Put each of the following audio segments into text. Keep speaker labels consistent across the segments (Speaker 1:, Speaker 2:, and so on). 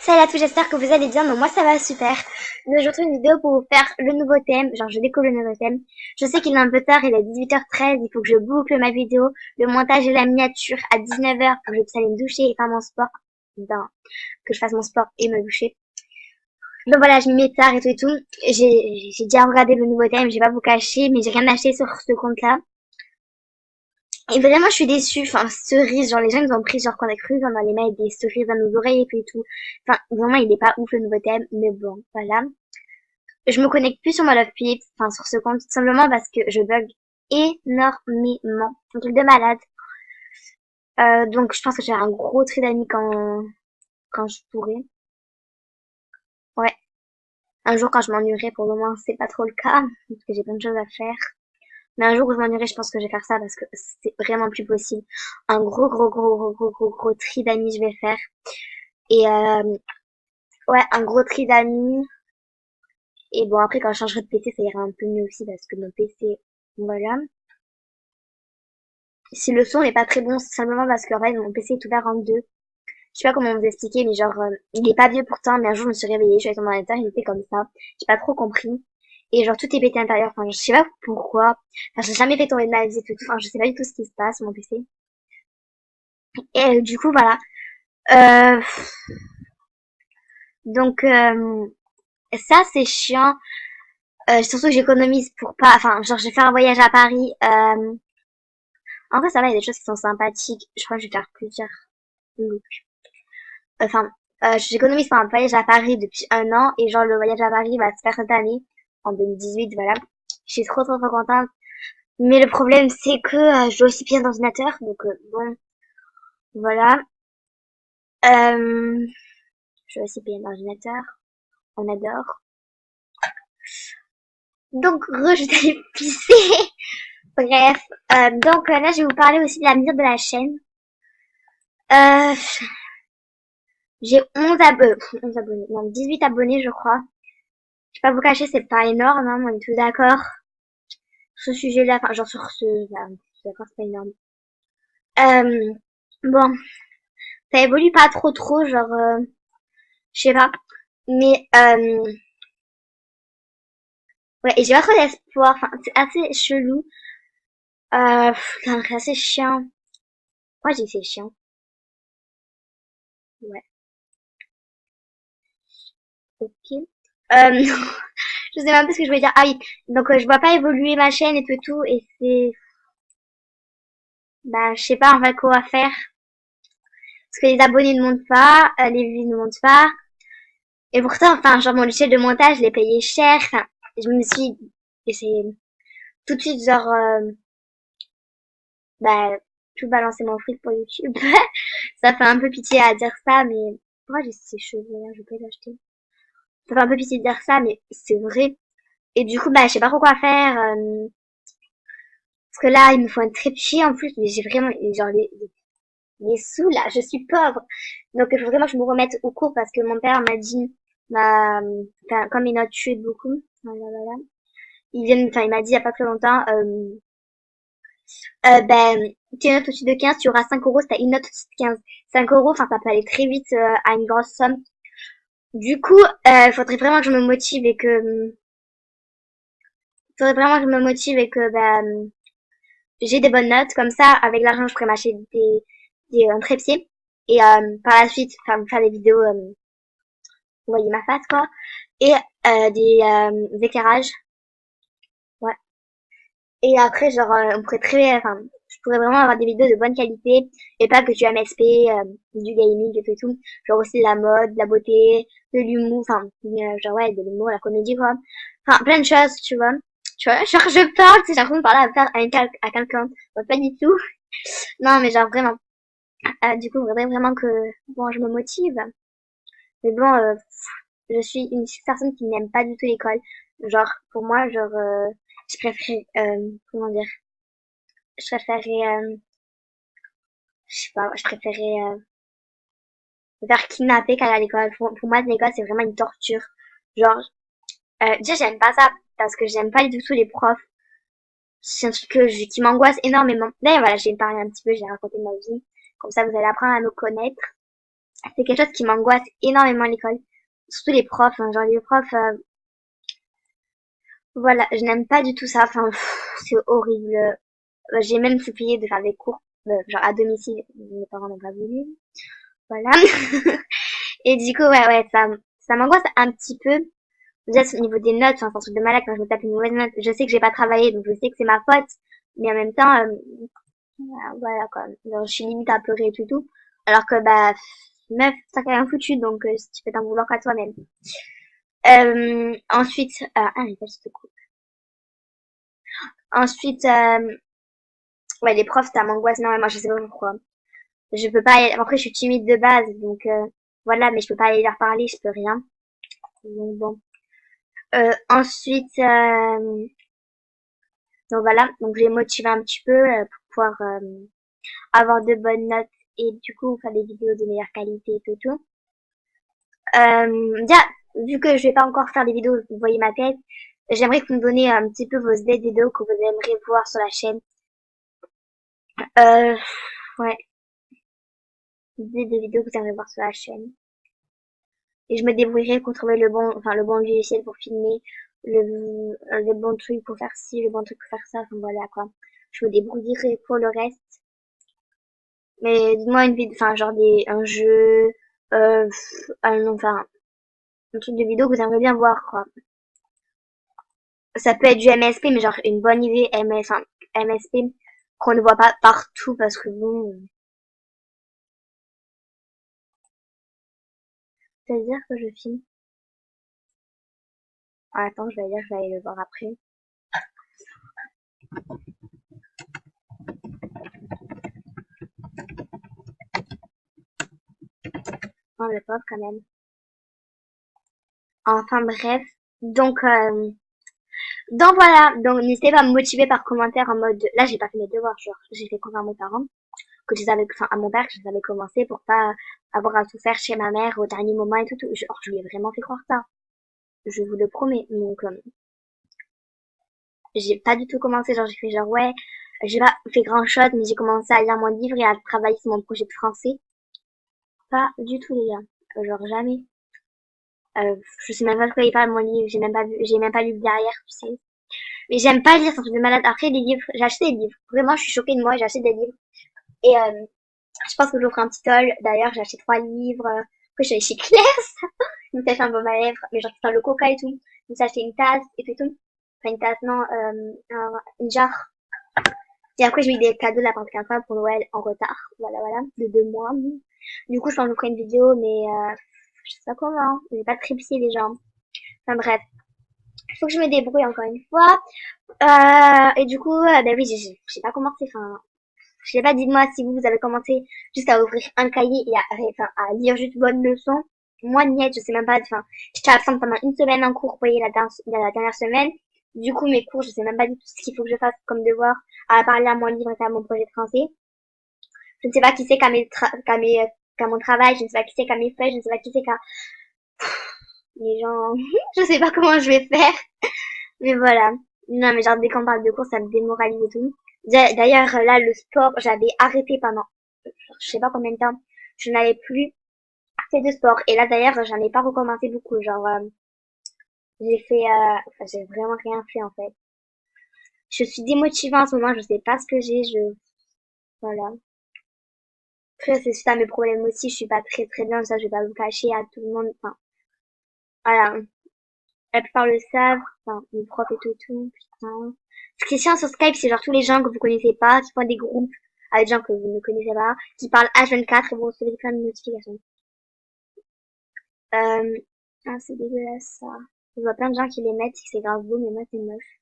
Speaker 1: Salut à tous, j'espère que vous allez bien, mais moi ça va super. Donc, je retrouve une vidéo pour vous faire le nouveau thème, genre je découvre le nouveau thème. Je sais qu'il est un peu tard, il est 18h13, il faut que je boucle ma vidéo, le montage et la miniature à 19h pour que je puisse aller me doucher et faire mon sport. Ben, que je fasse mon sport et me doucher. Donc voilà, je m'y mets tard et tout. J'ai déjà regardé le nouveau thème, je vais pas vous cacher, mais j'ai rien acheté sur ce compte-là. Et vraiment, je suis déçue. Enfin, cerise, genre, les gens, ils ont pris, genre, qu'on a cru qu'on allait mettre des cerises dans nos oreilles et tout. Enfin, vraiment, il est pas ouf, le nouveau thème. Mais bon, voilà. Je me connecte plus sur mon Love Pips, enfin, sur ce compte, tout simplement parce que je bug énormément. Un truc de malade. Donc, je pense que j'ai un gros trait d'amis quand je pourrai. Ouais. Un jour, quand je m'ennuierai, pour le moment, c'est pas trop le cas. Parce que j'ai plein de choses à faire. Mais un jour où je m'ennuierai, je pense que je vais faire ça parce que c'est vraiment plus possible. Un gros tri d'amis je vais faire. Et ouais, un gros tri d'amis. Et bon, après, quand je changerai de PC, ça ira un peu mieux aussi parce que mon PC, voilà. Si le son n'est pas très bon, c'est simplement parce que en fait, mon PC est ouvert en deux. Je sais pas comment vous expliquer, mais genre, il est pas vieux pourtant, mais un jour, je me suis réveillée, je suis allée sur mon ordinateur, il était comme ça. J'ai pas trop compris. Et genre, tout est pété à l'intérieur. Enfin, je sais pas pourquoi. Enfin, j'ai jamais fait tomber de ma vie et tout. Enfin, je sais pas du tout ce qui se passe sur mon PC. Et du coup, voilà. Euh, donc, ça, c'est chiant. Surtout que j'économise pour pas, enfin, genre, je vais faire un voyage à Paris. En vrai, ça va, il y a des choses qui sont sympathiques. Je crois que je vais faire plusieurs looks. Enfin, j'économise pour un voyage à Paris depuis un an. Et genre, le voyage à Paris va se faire cette année, en 2018, voilà. Je suis trop contente. Mais le problème, c'est que je dois aussi payer un ordinateur. Donc, bon, voilà. Je dois aussi payer un ordinateur. On adore. Donc, je vais aller pisser. Bref, donc là, je vais vous parler aussi de l'avenir de la chaîne. Euh, j'ai 11 abonnés, 11 abonnés, non, 18 abonnés, je crois. Je vais pas vous cacher, c'est pas énorme, hein, on est tous d'accord. Sur ce sujet-là, enfin, genre sur ce, là, on est tous d'accord, c'est pas énorme. Euh, bon, ça évolue pas trop, genre, je sais pas. Mais, ouais, et j'ai pas trop d'espoir, enfin, c'est assez chelou. C'est assez chiant. Moi, j'ai dit c'est chiant. Ouais, ok. Je sais même pas ce que je voulais dire. Ah oui, donc je vois pas évoluer ma chaîne et tout, et c'est, bah, je sais pas en fait quoi faire. Parce que les abonnés ne montent pas, les vues ne montent pas. Et pourtant, enfin, genre mon logiciel de montage, je l'ai payé cher. Enfin, je me suis, et c'est tout de suite genre, bah, tout balancer mon fric pour YouTube. Ça fait un peu pitié à dire ça, mais moi j'ai ces cheveux là, je peux les acheter. Ça fait un peu pitié de dire ça, mais c'est vrai. Et du coup, bah, je sais pas trop quoi faire. Parce que là, il me faut un trépied en plus, mais j'ai vraiment, genre, les sous là, je suis pauvre. Donc il faut vraiment que je me remette au cours parce que mon père m'a dit, enfin, comme il a tué beaucoup, voilà. Il m'a dit il y a pas très longtemps, ben, tu as une note au-dessus de 15, tu auras 5 euros, si t'as une note au-dessus de 15. 5 euros, enfin, ça peut aller très vite à une grosse somme. Du coup, il faudrait vraiment que je me motive et que, ben, j'ai des bonnes notes. Comme ça, avec l'argent, je pourrais m'acheter un trépied. Et par la suite, faire des vidéos, vous voyez ma face, quoi. Et des éclairages. Ouais. Et après, genre, on pourrait enfin, je pourrais vraiment avoir des vidéos de bonne qualité et pas que du MSP, du gaming et tout. Genre aussi de la mode, de la beauté, de l'humour, enfin, genre, ouais, de l'humour, la comédie, quoi. Enfin, plein de choses, tu vois. Tu vois, genre, je parle, tu sais, j'ai l'impression de parler à quelqu'un. Bon, pas du tout. Non, mais genre, vraiment. Du coup, faudrait vraiment que, bon, je me motive. Mais bon, je suis une personne qui n'aime pas du tout l'école. Genre, pour moi, genre, je préfère, comment dire, je préférais, je sais pas, je préférais me faire kidnapper qu'aller à l'école. Pour moi, l'école, c'est vraiment une torture. Genre, déjà, j'aime pas ça parce que j'aime pas du tout les profs. C'est un truc qui m'angoisse énormément. D'ailleurs, voilà, j'ai parlé un petit peu, j'ai raconté ma vie. Comme ça, vous allez apprendre à me connaître. C'est quelque chose qui m'angoisse énormément à l'école. Surtout les profs, hein, genre les profs, voilà, je n'aime pas du tout ça. Enfin, c'est horrible. J'ai même supplié de faire des cours, genre à domicile. Mes parents n'ont pas voulu. Voilà. Et du coup, ouais, ça m'angoisse un petit peu. Déjà, au niveau des notes, enfin, c'est un truc de malade quand je me tape une mauvaise note. Je sais que j'ai pas travaillé, donc je sais que c'est ma faute. Mais en même temps, voilà, quoi. Genre, je suis limite à pleurer et tout. Alors que, bah, meuf, ça fait rien foutu, donc si tu peux t'en vouloir qu'à toi-même. Ensuite, j'ai pas ce coup. Ensuite, ouais, les profs, ça m'angoisse énormément, je sais pas pourquoi. Je peux pas aller... Après, je suis timide de base, donc voilà, mais je peux pas aller leur parler, je peux rien. Donc bon. Ensuite, donc voilà, donc j'ai motivé un petit peu pour pouvoir avoir de bonnes notes et du coup faire des vidéos de meilleure qualité et tout. Déjà, vu que je vais pas encore faire des vidéos, vous voyez ma tête, j'aimerais que vous me donniez un petit peu vos idées de vidéos que vous aimeriez voir sur la chaîne. Euh, ouais, idées de vidéos que vous aimeriez voir sur la chaîne. Et je me débrouillerai pour trouver le bon logiciel pour filmer, le bon truc pour faire ci, le bon truc pour faire ça, enfin voilà quoi. Je me débrouillerai pour le reste. Mais dis-moi une vidéo, enfin genre un jeu, enfin, un truc de vidéo que vous aimeriez bien voir quoi. Ça peut être du MSP, mais genre une bonne idée enfin, MSP qu'on ne voit pas partout parce que bon, c'est-à-dire que je filme. Ah, attends, je vais aller le voir après. Oh, le pauvre quand même. Enfin bref. Donc, donc voilà. Donc n'hésitez pas à me motiver par commentaire en mode, là j'ai pas fait mes devoirs, genre j'ai fait confiance à mes parents, que je les avais, enfin à mon père que je les avais commencé pour pas avoir à tout faire chez ma mère au dernier moment et tout. Je lui ai vraiment fait croire ça. Je vous le promets. Donc, j'ai pas du tout commencé, genre j'ai fait genre ouais, j'ai pas fait grand chose, mais j'ai commencé à lire mon livre et à travailler sur mon projet de français. Pas du tout les gars, genre jamais. Je sais même pas de quoi il parle mon livre, j'ai même pas lu le derrière, tu sais. Mais j'aime pas lire, c'est un truc de malade. Après les livres, j'ai acheté des livres. Vraiment, je suis choquée de moi, j'ai acheté des livres. Et je pense que je vous ferai un petit haul. D'ailleurs, j'ai acheté 3 livres. Après, je suis allée chez Claire's. Je me suis acheté un baume à lèvres, mais genre dans le coca et tout. Je me suis acheté une tasse et tout. Enfin une tasse, non, une jarre. Et après, j'ai eu des cadeaux de la part de quelqu'un pour Noël en retard. Voilà, de 2 mois. Du coup, je pense que je vous ferai une vidéo, mais je sais pas comment. J'ai pas trépied les gens. Enfin bref, il faut que je me débrouille encore une fois. Et du coup, ben oui, j'ai pas commencé. Enfin, je sais pas, dites-moi si vous avez commencé juste à ouvrir un cahier et enfin, à lire juste bonne leçon. Moi, niet, je sais même pas. Enfin, j'étais absente pendant une semaine en cours, vous voyez, la dernière semaine. Du coup, mes cours, je sais même pas du tout ce qu'il faut que je fasse comme devoir à parler à mon livre et à mon projet de français. Je ne sais pas qui c'est qu'à mon travail, je ne sais pas qui c'est qu'à mes feuilles, je ne sais pas qui c'est qu'à les gens. Je sais pas comment je vais faire. Mais voilà. Non, mais genre, dès qu'on parle de cours, ça me démoralise et tout. D'ailleurs, là, le sport, j'avais arrêté pendant, je sais pas combien de temps. Je n'avais plus fait de sport. Et là, d'ailleurs, j'en ai pas recommencé beaucoup. Genre, enfin, j'ai vraiment rien fait, en fait. Je suis démotivée en ce moment, je sais pas ce que voilà. Après, c'est suite à mes problèmes aussi, je suis pas très très bien, ça, je vais pas vous cacher à tout le monde. Enfin, voilà. La plupart le savent, enfin, mes profs et tout, putain. Ce qui est chiant sur Skype, c'est genre tous les gens que vous connaissez pas, qui font des groupes avec des gens que vous ne connaissez pas, qui parlent H24 et vous recevez plein de notifications. C'est dégueulasse, ça. Je vois plein de gens qui les mettent, c'est grave beau, mais moi, c'est moche.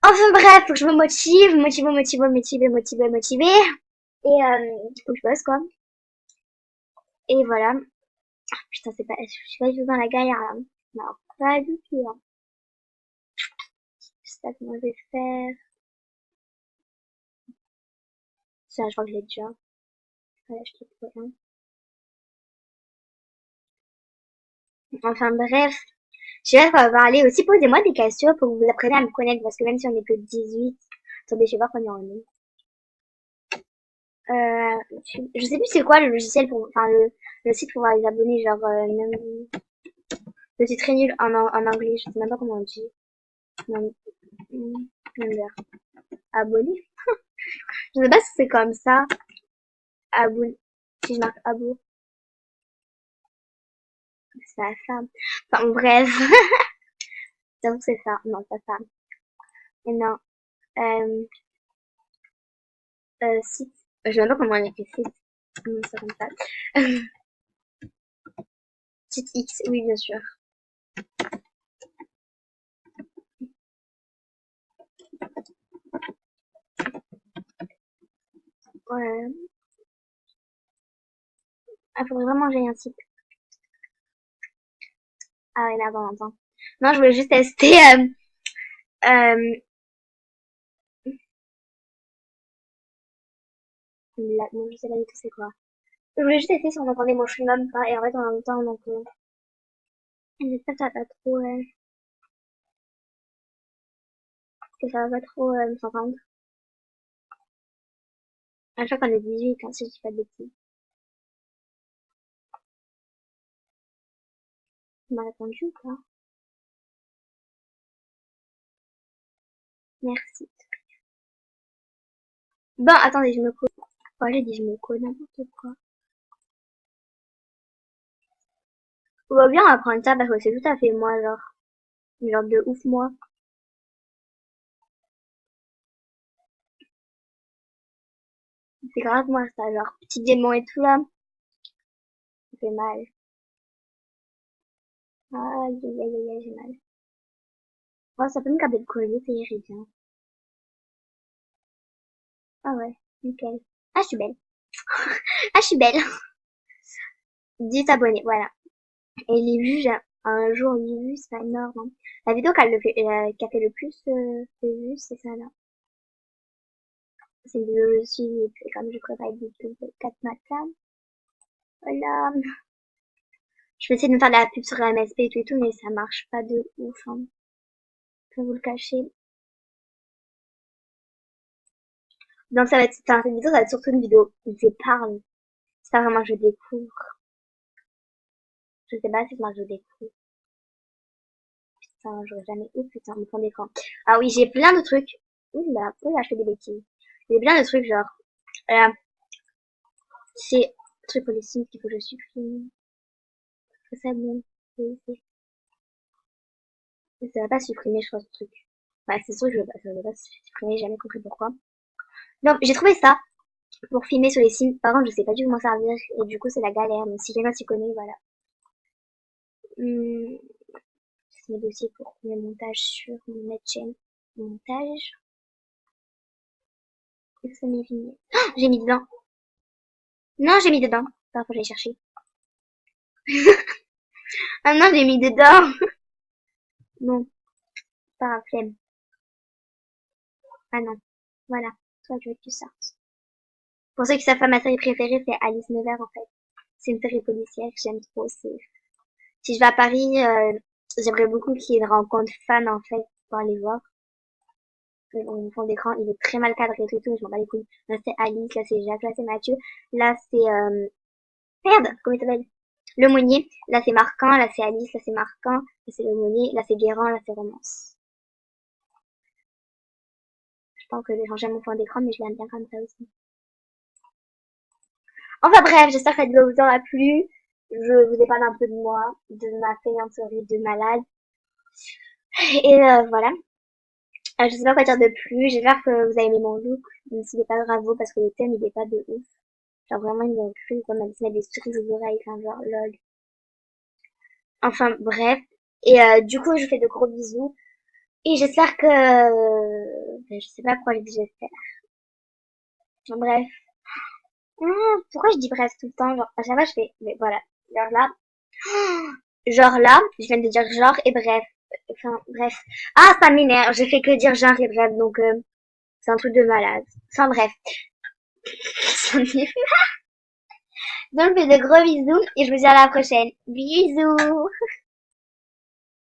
Speaker 1: Enfin bref, faut que je me motive. Et, faut que je bosse, quoi. Et voilà. Putain, je suis pas du tout dans la galère, là. Non, pas du tout, hein. Je sais pas comment je vais faire. Ça, je crois que je l'ai déjà. Voilà, je trouve rien. Enfin bref, je sais pas, on va parler aussi. Posez-moi des questions pour que vous appreniez à me connaître parce que même si on est que 18, attendez, je vais voir combien on est. Je sais plus c'est quoi le logiciel pour, enfin le site pour voir les abonnés, genre le site très nul en anglais, je sais même pas comment on dit. Num- Number. Abonné. Je sais pas si c'est comme ça. Abonné. Si je marque abo, c'est pas ça. Enfin bref, j'avoue que c'est ça. Non, pas ça. Et non. Euh, site. Je sais même pas comment on écrit site. C'est comme ça. Site X, oui bien sûr. Ouais. Ah, faudrait vraiment que j'aille un site. Ah ouais, là, attends. Non, je voulais juste tester, euh, non, je sais pas du tout c'est quoi. Je voulais juste tester si on entendait mon chewing-gum pas, et en fait, en même temps, donc, j'espère que ça va pas trop, que ça va pas trop, s'entendre. À chaque fois qu'on est 18, hein, si je dis pas de bêtises. Tu m'as répondu ou pas? Merci. Bon, attendez, je me code. Pourquoi j'ai dit je me code n'importe quoi? On va bien apprendre ça parce que c'est tout à fait moi, genre de ouf moi. C'est grave moi ça, genre petit démon et tout là. Ça fait mal. Aïe, aïe, aïe, aïe, aïe, j'ai mal. Oh, ça peut me garder le collier, ça irait bien. Ah ouais, nickel. Ah, je suis belle. Ah, je suis belle. 10 abonnés, voilà. Et les vues, j'ai un jour 8 vues, c'est pas énorme, hein. La vidéo qui a fait le plus de vues, c'est ça là. C'est une vidéo je suis, et puis comme je travaille depuis 4 matins. Voilà. Je vais essayer de me faire de la pub sur la MSP et tout, et tout, mais ça marche pas de ouf, hein. Je vais vous le cacher. Donc ça va être, enfin, cette vidéo, ça va être surtout une vidéo où je parle. C'est pas vraiment je découvre. Je sais pas si moi je découvre. Putain, j'aurais jamais eu, putain, mon fond d'écran. Ah oui, j'ai plein de trucs. Oui, là, je fais des bêtises. J'ai plein de trucs, genre, euh, c'est, truc pour les signes qu'il faut que je supprime. C'est ça, bon. Ça va pas supprimer, je crois, ce truc. Ouais, c'est sûr que je veux pas supprimer, j'ai jamais compris pourquoi. Donc, j'ai trouvé ça pour filmer sur les signes. Par contre, je sais pas du tout comment servir, et du coup, c'est la galère. Mais si quelqu'un s'y connaît, voilà. Hum, c'est mes dossiers pour mes montages sur mon NetGen. Montage. Et ça m'est fini. Oh, j'ai mis dedans. Non, j'ai mis dedans. Enfin, faut que j'aille chercher. Ah non, j'ai mis dedans. Bon, pas un flemme. Ah non. Voilà. Toi, je veux que tu sortes. Pour ceux qui savent pas, ma série préférée, c'est Alice Nevers, en fait. C'est une série policière que j'aime trop. Si je vais à Paris, j'aimerais beaucoup qu'il y ait une rencontre fan, en fait, pour aller voir. Mon fond d'écran, il est très mal cadré et tout, je m'en bats les couilles. Là, c'est Alice, là, c'est Jacques, là, c'est Mathieu. Là, c'est, merde, comment il s'appelle? Lemonnier. Là, c'est Marquant, là, c'est Alice, là, c'est Marquant. Là, c'est Lemonnier, là, c'est Guérand, là, c'est Romance. Je pense que j'ai changé mon fond d'écran, mais je l'aime bien comme ça aussi. Enfin bref, j'espère que cette vidéo vous aura plu. Je vous ai parlé un peu de moi, de ma fainéanterie de malade. Et voilà. Je sais pas quoi dire de plus. J'espère que vous avez aimé mon look. Même s'il est pas grave parce que le thème il est pas de ouf. Genre vraiment ils ont cru qu'on allait se mettre des trucs aux oreilles. Enfin genre lol. Enfin bref. Et du coup je vous fais de gros bisous. Et j'espère que... ben, je sais pas pourquoi je dis j'espère. Bref. Pourquoi je dis bref tout le temps? Genre à chaque fois je fais... Mais voilà. Genre là. Genre là. Je viens de dire genre et bref. Enfin bref. Ah ça m'énerve. J'ai fait que dire genre et bref. Donc c'est un truc de malade. Enfin bref. Donc, je fais de gros bisous et je vous dis à la prochaine. Bisous!